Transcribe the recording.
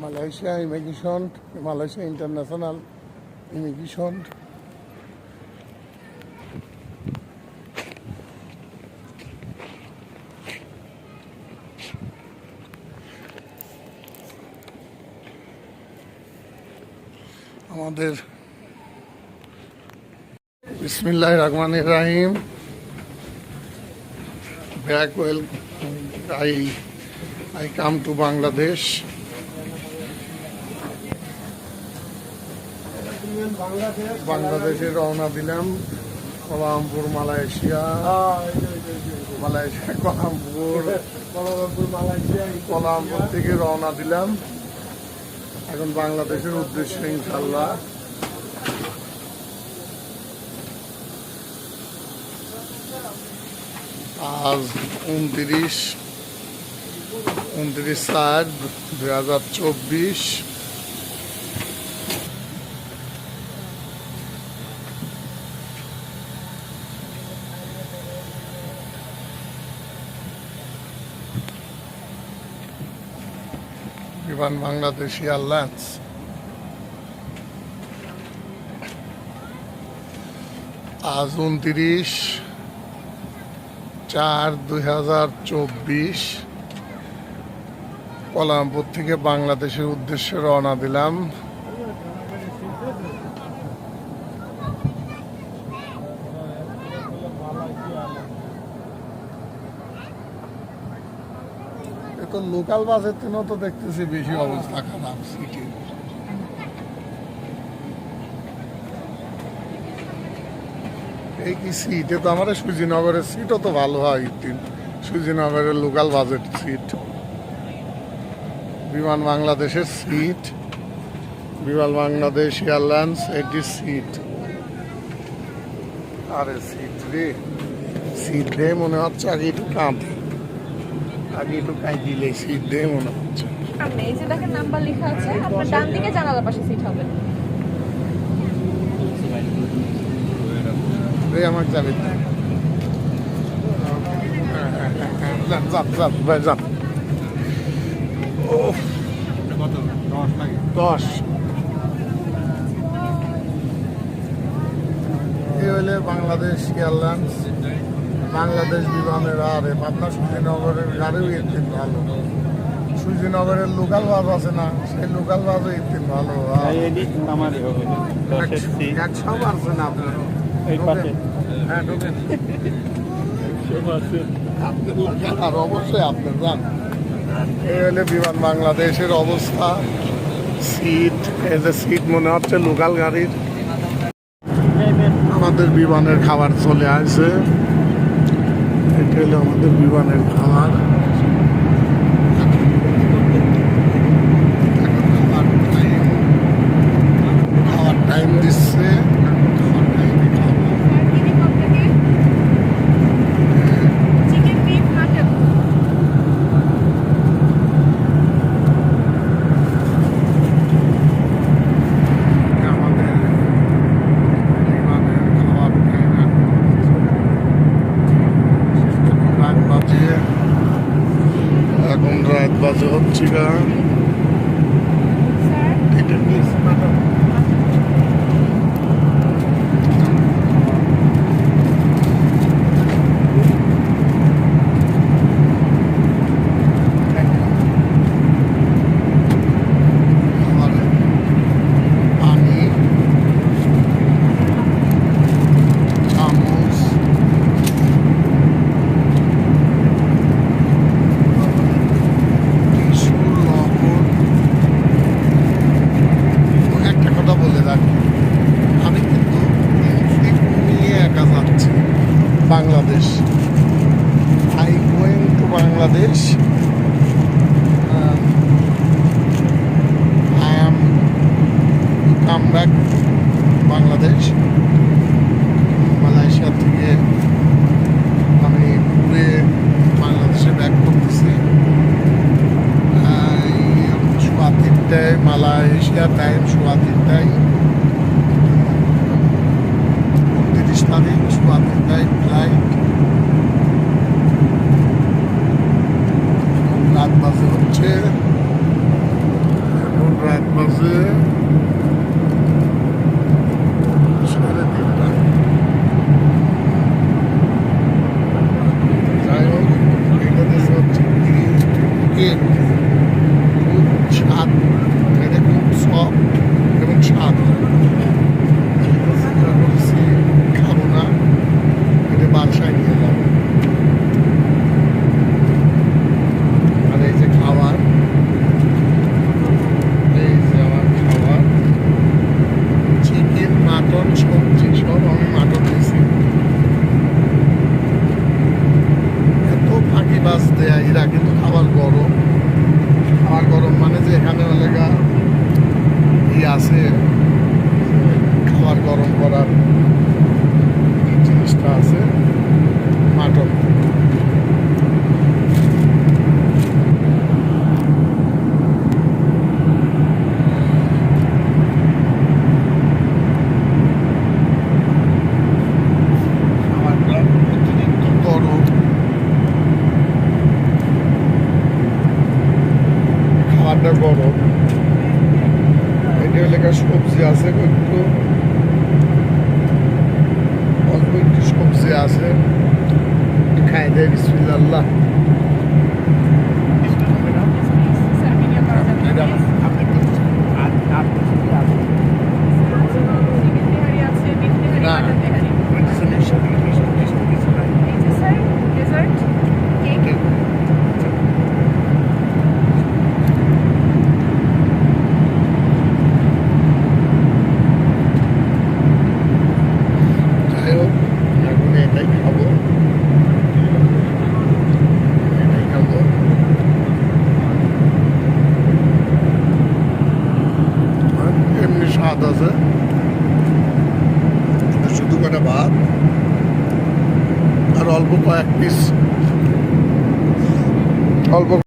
Malaysia immigration, Malaysia international immigration. আমাদের বিসমিল্লাহির রহমানির রহিম। Back well I come to Bangladesh. বাংলাদেশে রওনা দিলাম কোলালামপুর, মালয়েশিয়া। কোলালামপুর থেকে রওনা দিলাম এখন বাংলাদেশের উদ্দেশ্যে ইনশাল্লাহ। আজ 29/4/2024। বিমান বাংলাদেশ এয়ারলাইন্স। আজ 29/4/2024 কোলালামপুর থেকে বাংলাদেশের উদ্দেশ্যে রওনা দিলাম। তো লোকাল বাসের জন্য তো দেখতেছি বেশি অবস্থা খারাপ সিটির। এই কি সিটে তো আমার সুজিনগরের সিটও তো ভালো হয়, সুজিনগরের লোকাল বাসের সিট। বিমান বাংলাদেশের সিট, বিমান বাংলাদেশ এয়ারলাইন্স এটি সিট। আরে সিট রে মনে হচ্ছে আগে একটু কাঁদি, আগে একটু দিলে সিট রে মনে হচ্ছে। এই যে দেখেন নাম্বার লেখা আছে, আপনার ডান দিকে জানালার পাশে সিট হবে। রে আমার যাবে যান। 10 এই হইলে বাংলাদেশ এয়ারলাইন্স, বাংলাদেশ বিমানের। আরে পাবনা সুজিনগরের গাড়িও একদিন ভালো, সুজিনগরের লোকাল বাস আছে না, সেই লোকাল বাসও একদিন ভালো। 100 পারছে না আপনার? হ্যাঁ ঢোকেন, আর অবশ্যই আপনার যান। এই হলে বিমান বাংলাদেশের অবস্থা। সিট, এই যে সিট মনে হচ্ছে লোকাল গাড়ির। আমাদের বিমানের খাবার চলে আসছে, এটা হলো আমাদের বিমানের খাবার। খাওয়ার টাইম দিচ্ছে, এখন রাত বাজে হচ্ছে গা। Bangladesh. I going to Bangladesh. I am come back Bangladesh. Malaysia থেকে আমি ঘুরে বাংলাদেশে ব্যাক করতেছি। 3:15 মালয়েশিয়া টাইম, 3:15 29 তারিখ, 3:15 ফ্লাইট। রাত বাজে হচ্ছে কেক, খুব স্বাদ, এটা খুব সফট এবং স্বাদ। চিন্তা করছি খাবো না, এটা বাসায় নিয়ে যাবো। আর এই যে খাবার, এই যে আমার খাবার, চিকেন, মাটন, সবজি সব আমি মাটন দিয়েছি। এত ফাঁকিবাজ দেয়া এরা, কিন্তু খাবার গরম। খাবার গরম মানে যে এখানে এলাকা আছে, খাবার গরম করার জিনিসটা আছে, মাটন। খাবারটা অতিরিক্ত গরম, খাবারটা গরম। এটা এলাকার সবজি আছে একটু, অল্প একটু সবজি আছে, খাই দেয়। বিসমিল্লাহ। সার্ভিনিয়া পাওয়া চিকেন তেহারি আছে, বিফ তেহারি, না। মাটন তেহারি। এই যে স্যার ডেজার্ট কেক। যাই হোক, এখন এটাই খাবো, এটাই খাবো। আর এমনি স্বাদ আছে, শুধু কটা ভাত আর অল্প কয়েক পিস, অল্প